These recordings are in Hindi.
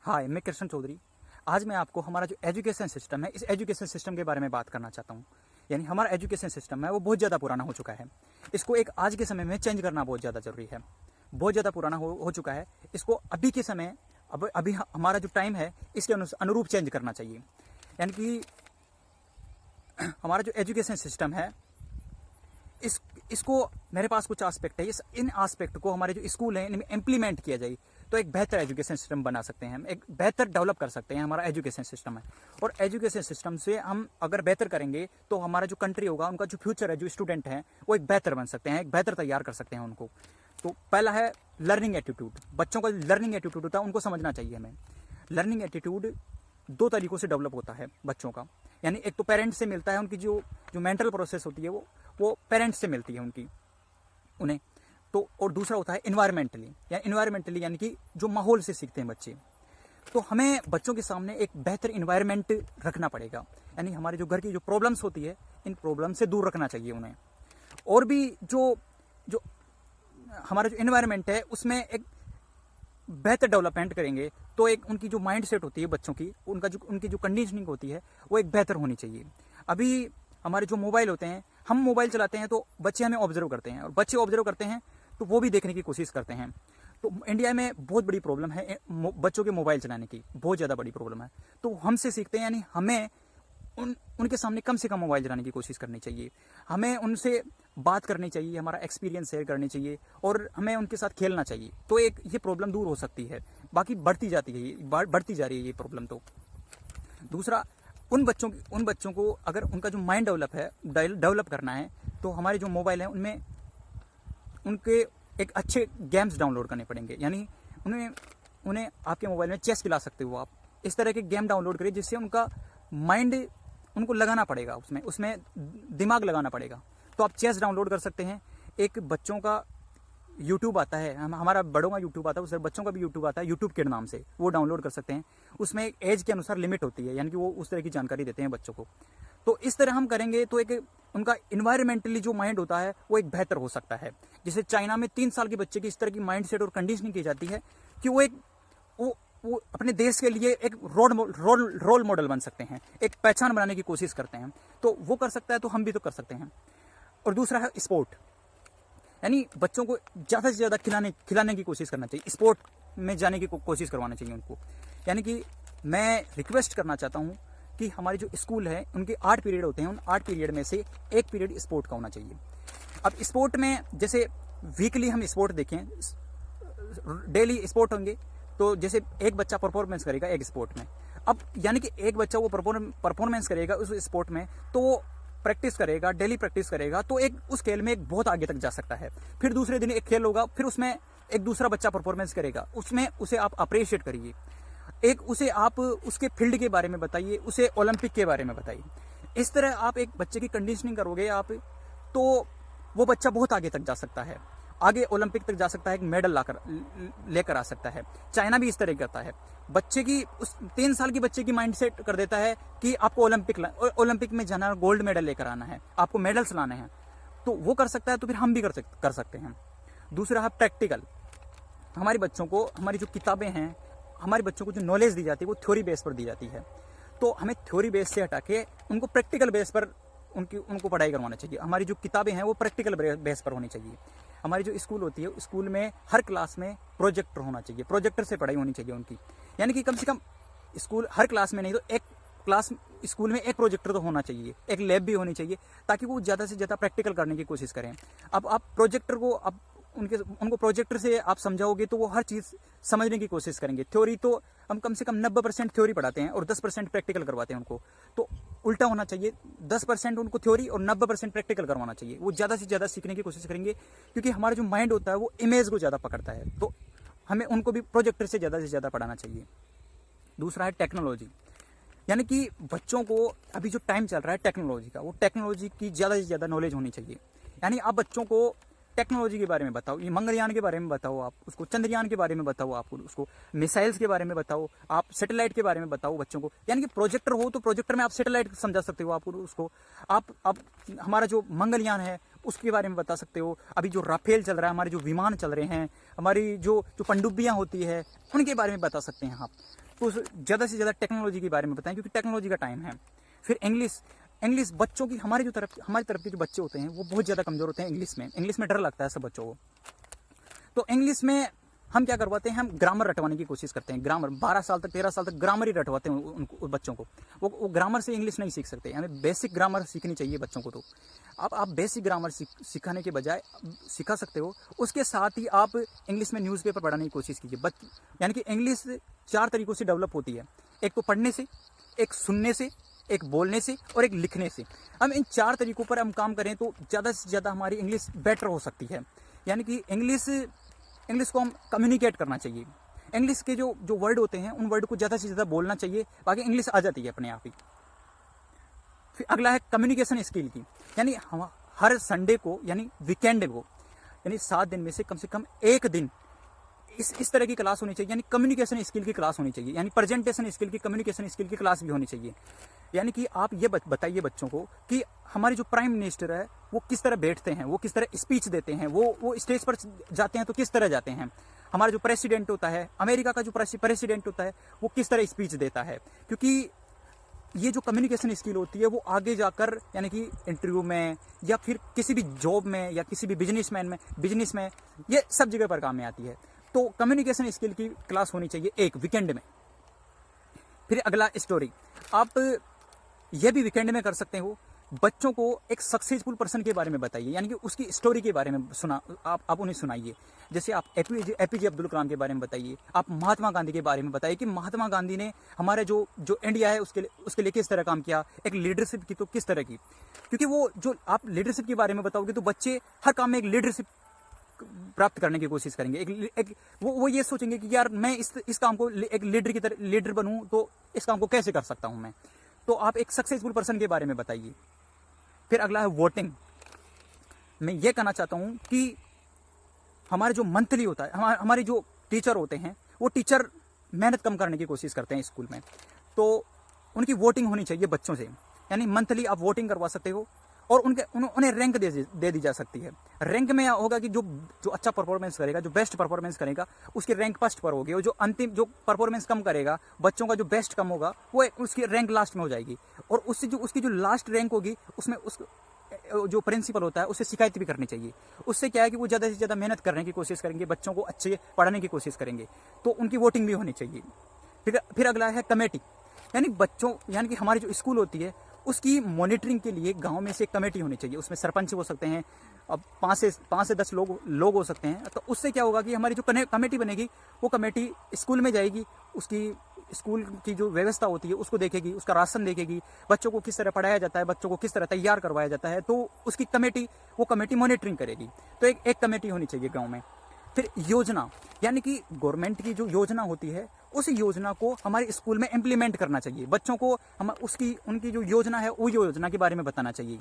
हाय, मैं कृष्ण चौधरी। आज मैं आपको हमारा जो एजुकेशन सिस्टम है, इस एजुकेशन सिस्टम के बारे में बात करना चाहता हूँ। यानी हमारा एजुकेशन सिस्टम है वो बहुत ज़्यादा पुराना हो चुका है। इसको एक आज के समय में चेंज करना बहुत ज़्यादा ज़रूरी है। बहुत ज़्यादा पुराना हो चुका है। इसको अभी के समय अभी हमारा जो टाइम है इसके अनुरूप चेंज करना चाहिए। यानी कि हमारा जो एजुकेशन सिस्टम है इसको मेरे पास कुछ एस्पेक्ट है, इन एस्पेक्ट को हमारे जो स्कूल हैं इनमें इम्प्लीमेंट किया जाए तो एक बेहतर एजुकेशन सिस्टम बना सकते हैं। हम एक बेहतर डेवलप कर सकते हैं हमारा एजुकेशन सिस्टम है। और एजुकेशन सिस्टम से हम अगर बेहतर करेंगे तो हमारा जो कंट्री होगा, उनका जो फ्यूचर है, जो स्टूडेंट हैं वो एक बेहतर बन सकते हैं, एक बेहतर तैयार कर सकते हैं उनको। तो पहला है लर्निंग एटीट्यूड। बच्चों का लर्निंग एटीट्यूड होता है उनको समझना चाहिए हमें। लर्निंग एटीट्यूड दो तरीकों से डेवलप होता है बच्चों का। यानी एक तो पेरेंट्स से मिलता है, उनकी जो मेंटल प्रोसेस होती है वो पेरेंट्स से मिलती है उनकी उन्हें। तो और दूसरा होता है इन्वायरमेंटली यानी कि जो माहौल से सीखते हैं बच्चे। तो हमें बच्चों के सामने एक बेहतर इन्वायरमेंट रखना पड़ेगा। यानी हमारे जो घर की जो प्रॉब्लम्स होती है इन प्रॉब्लम से दूर रखना चाहिए उन्हें। और भी जो जो हमारा जो इन्वायरमेंट है उसमें एक बेहतर डेवलपमेंट करेंगे तो एक उनकी जो माइंड सेट होती है बच्चों की, उनकी जो कंडीशनिंग होती है वो एक बेहतर होनी चाहिए। अभी हमारे जो मोबाइल होते हैं, हम मोबाइल चलाते हैं तो बच्चे हमें ऑब्जर्व करते हैं, और बच्चे ऑब्जर्व करते हैं तो वो भी देखने की कोशिश करते हैं। तो इंडिया में बहुत बड़ी प्रॉब्लम है बच्चों के मोबाइल चलाने की, बहुत ज़्यादा बड़ी प्रॉब्लम है। तो हमसे सीखते हैं, यानी हमें उनके सामने कम से कम मोबाइल चलाने की कोशिश करनी चाहिए। हमें उनसे बात करनी चाहिए, हमारा एक्सपीरियंस शेयर करनी चाहिए, और हमें उनके साथ खेलना चाहिए। तो एक ये प्रॉब्लम दूर हो सकती है। बाकी बढ़ती जा रही है ये प्रॉब्लम। तो दूसरा, उन बच्चों को अगर उनका जो माइंड डेवलप करना है तो हमारे जो मोबाइल हैं उनमें उनके एक अच्छे गेम्स डाउनलोड करने पड़ेंगे। यानी उन्हें आपके मोबाइल में चेस खिला सकते हो आप। इस तरह के गेम डाउनलोड करिए जिससे उनका माइंड, उनको लगाना पड़ेगा, उसमें दिमाग लगाना पड़ेगा। तो आप चेस डाउनलोड कर सकते हैं। एक बच्चों का यूट्यूब आता है, हमारा बड़ों का यूट्यूब आता है, उस बच्चों का भी यूट्यूब आता है यूट्यूब किड नाम से, वो डाउनलोड कर सकते हैं। उसमें एक एज के अनुसार लिमिट होती है, यानी कि वो उस तरह की जानकारी देते हैं बच्चों को। तो इस तरह हम करेंगे तो एक उनका इन्वायरमेंटली जो माइंड होता है वो एक बेहतर हो सकता है। जैसे चाइना में 3 साल के बच्चे की इस तरह की माइंड सेट और कंडीशनिंग की जाती है कि वो अपने देश के लिए एक रोल मॉडल बन सकते हैं, एक पहचान बनाने की कोशिश करते हैं। तो वो कर सकता है तो हम भी तो कर सकते हैं। और दूसरा है स्पोर्ट। यानी बच्चों को ज़्यादा से ज़्यादा खिलाने की कोशिश करना चाहिए, स्पोर्ट में जाने की कोशिश करवाना चाहिए उनको। यानी कि मैं रिक्वेस्ट करना चाहता हूँ कि हमारे जो स्कूल है उनके 8 पीरियड होते हैं, उन 8 पीरियड में से 1 पीरियड स्पोर्ट का होना चाहिए। अब स्पोर्ट में जैसे वीकली हम स्पोर्ट देखें, डेली स्पोर्ट होंगे, तो जैसे एक बच्चा परफॉर्मेंस करेगा एक स्पोर्ट में। अब यानी कि एक बच्चा वो परफॉर्मेंस करेगा उस स्पोर्ट में, तो प्रैक्टिस करेगा, डेली प्रैक्टिस करेगा, तो एक उस खेल में एक बहुत आगे तक जा सकता है। फिर दूसरे दिन एक खेल होगा, फिर उसमें एक दूसरा बच्चा परफॉर्मेंस करेगा, उसमें उसे आप अप्रिशिएट करिए। उसे आप उसके फील्ड के बारे में बताइए, उसे ओलंपिक के बारे में बताइए। इस तरह आप एक बच्चे की कंडीशनिंग करोगे आप, तो वो बच्चा बहुत आगे तक जा सकता है, आगे ओलंपिक तक जा सकता है, एक मेडल लेकर आ सकता है। चाइना भी इस तरह करता है। बच्चे की उस 3 साल की बच्चे की माइंड सेट कर देता है कि आपको ओलंपिक में जाना, गोल्ड मेडल लेकर आना है, आपको मेडल्स लाने हैं। तो वो कर सकता है, तो फिर हम भी कर सकते हैं। दूसरा है प्रैक्टिकल। हमारे बच्चों को, हमारी जो किताबें हैं, हमारे बच्चों को जो नॉलेज दी जाती है वो थ्योरी बेस पर दी जाती है। तो हमें थ्योरी बेस से हटा के उनको प्रैक्टिकल बेस पर उनको पढ़ाई करवाना चाहिए। हमारी जो किताबें हैं वो प्रैक्टिकल बेस पर होनी चाहिए। हमारी जो स्कूल होती है, स्कूल में हर क्लास में प्रोजेक्टर होना चाहिए, प्रोजेक्टर से पढ़ाई होनी चाहिए उनकी। यानी कि कम से कम स्कूल हर क्लास में नहीं तो एक क्लास स्कूल में एक प्रोजेक्टर तो होना चाहिए, एक लैब भी होनी चाहिए, ताकि वो ज़्यादा से ज़्यादा प्रैक्टिकल करने की कोशिश करें। अब आप प्रोजेक्टर को उनको प्रोजेक्टर से आप समझाओगे तो वो हर चीज़ समझने की कोशिश करेंगे। थ्योरी तो हम कम से कम 90% थ्योरी पढ़ाते हैं और 10% प्रैक्टिकल करवाते हैं उनको। तो उल्टा होना चाहिए, 10% उनको थ्योरी और 90% प्रैक्टिकल करवाना चाहिए। वो ज़्यादा से ज़्यादा सीखने की कोशिश करेंगे, क्योंकि हमारा जो माइंड होता है वो इमेज को ज़्यादा पकड़ता है। तो हमें उनको भी प्रोजेक्टर से ज़्यादा पढ़ाना चाहिए। दूसरा है टेक्नोलॉजी। यानी कि बच्चों को अभी जो टाइम चल रहा है टेक्नोलॉजी का, वो टेक्नोलॉजी की ज़्यादा से ज़्यादा नॉलेज होनी चाहिए। यानी आप बच्चों को टेक्नोलॉजी के बारे में बताओ, ये मंगलयान के बारे में बताओ, आप उसको चंद्रयान के बारे में बताओ, आप उसको मिसाइल्स के बारे में बताओ, आप सैटेलाइट के बारे में बताओ बच्चों को। यानी कि प्रोजेक्टर हो तो प्रोजेक्टर में आप सैटेलाइट समझा सकते हो, आप उसको आप हमारा जो मंगलयान है उसके बारे में बता सकते हो। अभी जो राफेल चल रहा है, हमारे जो विमान चल रहे हैं, हमारी जो जो पनडुब्बियाँ होती है, उनके बारे में बता सकते हैं आप। तो ज़्यादा से ज़्यादा टेक्नोलॉजी के बारे में बताएं, क्योंकि टेक्नोलॉजी का टाइम है। फिर इंग्लिश हमारी तरफ के जो बच्चे होते हैं वो बहुत ज़्यादा कमज़ोर होते हैं इंग्लिश में डर लगता है सब बच्चों को। तो इंग्लिश में हम क्या करवाते हैं, हम ग्रामर रटवाने की कोशिश करते हैं। ग्रामर 12 साल तक 13 साल तक ग्रामर ही रटवाते हैं उनको, बच्चों को। वो ग्रामर से इंग्लिश नहीं सीख सकते। हमें बेसिक ग्रामर सीखनी चाहिए बच्चों को। तो आप बेसिक ग्रामर सिखाने के बजाय सिखा सकते हो, उसके साथ ही आप इंग्लिश में न्यूज़पेपर पढ़ाने की कोशिश कीजिए। यानी कि इंग्लिश 4 तरीक़ों से डेवलप होती है। एक तो पढ़ने से, एक सुनने से, एक बोलने से और एक लिखने से। हम इन 4 तरीक़ों पर हम काम करें तो ज़्यादा से ज़्यादा हमारी इंग्लिश बेटर हो सकती है। यानी कि इंग्लिश को हम कम्युनिकेट करना चाहिए। इंग्लिश के जो वर्ड होते हैं उन वर्ड को ज़्यादा से ज़्यादा बोलना चाहिए, बाकी इंग्लिश आ जाती है अपने आप ही। फिर अगला है कम्युनिकेशन स्किल की। यानी हम हर संडे को यानी वीकेंड को, यानी 7 दिन में से कम 1 दिन इस तरह की क्लास होनी चाहिए। यानी कम्युनिकेशन स्किल की क्लास होनी चाहिए। यानी प्रेजेंटेशन स्किल की, कम्युनिकेशन स्किल की क्लास भी होनी चाहिए। यानी कि आप ये बताइए बच्चों को कि हमारे जो प्राइम मिनिस्टर है वो किस तरह बैठते हैं, वो किस तरह स्पीच देते हैं, वो स्टेज पर जाते हैं तो किस तरह जाते हैं। हमारा जो प्रेसिडेंट होता है, अमेरिका का जो प्रेसिडेंट होता है, वो किस तरह स्पीच देता है। क्योंकि ये जो कम्युनिकेशन स्किल होती है वो आगे जाकर यानी कि इंटरव्यू में या फिर किसी भी जॉब में या किसी भी बिजनेस में ये सब जगह पर काम में आती है। तो कम्युनिकेशन स्किल की क्लास होनी चाहिए एक वीकेंड में। फिर अगला स्टोरी, आप ये भी वीकेंड में कर सकते हो। बच्चों को एक सक्सेसफुल पर्सन के बारे में बताइए, यानी कि उसकी स्टोरी के बारे में आप उन्हें सुनाइए। जैसे आप एपीजे अब्दुल कलाम के बारे में बताइए, आप महात्मा गांधी के बारे में बताइए कि महात्मा गांधी ने हमारे जो इंडिया है उसके लिए किस तरह काम किया, एक लीडरशिप की तो किस तरह की। क्योंकि वो जो आप लीडरशिप के बारे में बताओगे तो बच्चे हर काम में एक लीडरशिप प्राप्त करने की कोशिश करेंगे। वो ये सोचेंगे कि यार मैं इस काम को एक लीडर की तरह लीडर बनूं तो इस काम को कैसे कर सकता हूं मैं। तो आप एक सक्सेसफुल पर्सन के बारे में बताइए। फिर अगला है वोटिंग। मैं ये कहना चाहता हूं कि हमारे जो मंथली होता है, हमारे जो टीचर होते हैं वो टीचर मेहनत कम करने की कोशिश करते हैं स्कूल में, तो उनकी वोटिंग होनी चाहिए बच्चों से। यानी मंथली आप वोटिंग करवा सकते हो और उन्हें रैंक दे दी जा सकती है। रैंक में होगा कि जो अच्छा परफॉर्मेंस करेगा, जो बेस्ट परफॉर्मेंस करेगा, उसकी रैंक फर्स्ट पर होगी, और जो परफॉर्मेंस कम करेगा, बच्चों का जो बेस्ट कम होगा, वो उसकी रैंक लास्ट में हो जाएगी। और उसकी जो लास्ट रैंक होगी उसमें जो प्रिंसिपल होता है उससे शिकायत भी करनी चाहिए। उससे क्या है कि वो ज़्यादा से ज़्यादा मेहनत करने की कोशिश करेंगे, बच्चों को अच्छे पढ़ाने की कोशिश करेंगे, तो उनकी वोटिंग भी होनी चाहिए। फिर अगला है कमेटी। यानी कि हमारी जो स्कूल होती है उसकी मॉनिटरिंग के लिए गांव में से एक कमेटी होनी चाहिए। उसमें सरपंच हो सकते हैं, अब 5 से 10 लोग हो सकते हैं। तो उससे क्या होगा कि हमारी जो कमेटी बनेगी वो कमेटी स्कूल में जाएगी, उसकी स्कूल की जो व्यवस्था होती है उसको देखेगी, उसका राशन देखेगी, बच्चों को किस तरह पढ़ाया जाता है, बच्चों को किस तरह तैयार करवाया जाता है, तो उसकी वो कमेटी मॉनिटरिंग करेगी। तो एक कमेटी होनी चाहिए गाँव में। फिर योजना, यानी कि गवर्नमेंट की जो योजना होती है उस योजना को हमारे स्कूल में इम्प्लीमेंट करना चाहिए। बच्चों को उनकी जो योजना है वो योजना के बारे में बताना चाहिए।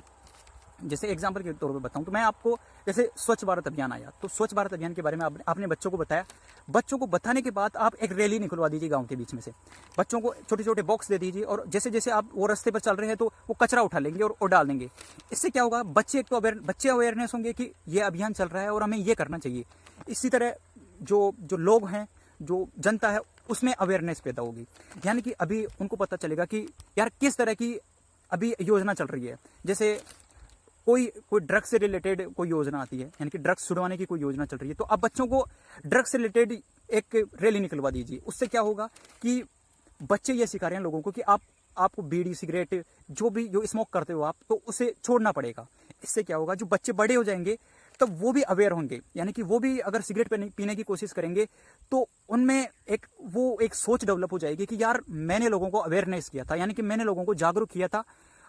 जैसे एग्जाम्पल के तौर पे बताऊं तो मैं आपको, जैसे स्वच्छ भारत अभियान आया, तो स्वच्छ भारत अभियान के बारे में आपने बच्चों को बताया। बच्चों को बताने के बाद आप एक रैली निकलवा दीजिए गांव के बीच में से। बच्चों को छोटे छोटे बॉक्स दे दीजिए और जैसे जैसे आप वो रास्ते पर चल रहे हैं तो वो कचरा उठा लेंगे और डाल देंगे। इससे क्या होगा, बच्चे अवेयरनेस होंगे कि ये अभियान चल रहा है और हमें ये करना चाहिए। इसी तरह जो लोग हैं, जो जनता है, उसमें अवेयरनेस पैदा होगी। यानी कि अभी उनको पता चलेगा कि यार किस तरह की अभी योजना चल रही है। जैसे कोई ड्रग्स से रिलेटेड कोई योजना आती है, यानी कि ड्रग्स छुड़वाने की कोई योजना चल रही है, तो आप बच्चों को ड्रग्स से रिलेटेड एक रैली निकलवा दीजिए। उससे क्या होगा कि बच्चे ये सिखा रहे हैं लोगों को कि आपको बीड़ी सिगरेट जो स्मोक करते हो आप, तो उसे छोड़ना पड़ेगा। इससे क्या होगा, जो बच्चे बड़े हो जाएंगे तब वो भी अवेयर होंगे। यानी कि वो भी अगर सिगरेट पीने की कोशिश करेंगे तो उनमें एक सोच डेवलप हो जाएगी कि यार मैंने लोगों को अवेयरनेस किया था, यानी कि मैंने लोगों को जागरूक किया था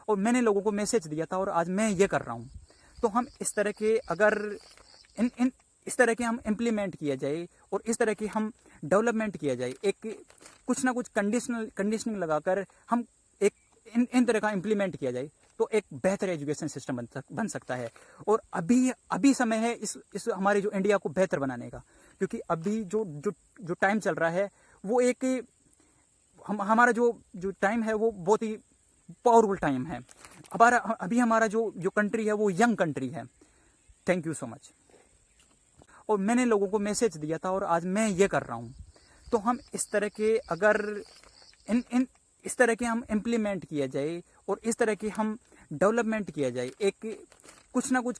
और मैंने लोगों को मैसेज दिया था और आज मैं ये कर रहा हूँ। तो हम इस तरह के अगर इस तरह के हम इम्प्लीमेंट किया जाए और इस तरह की हम डेवलपमेंट किया जाए, एक कुछ ना कुछ कंडीशनिंग लगाकर हम एक इन तरह का इम्प्लीमेंट किया जाए, तो एक बेहतर एजुकेशन सिस्टम बन सकता है। और अभी समय है इस हमारे जो इंडिया को बेहतर बनाने का, क्योंकि अभी जो टाइम चल रहा है वो हमारा जो टाइम है वो बहुत ही पावरफुल टाइम है। अभी हमारा जो कंट्री है वो यंग कंट्री है। Thank you so much. और मैंने लोगों को मैसेज दिया था और आज मैं ये कर रहा हूँ। तो हम इस तरह के अगर इस तरह के हम इम्प्लीमेंट किया जाए और इस तरह के हम डेवलपमेंट किया जाए, एक कुछ ना कुछ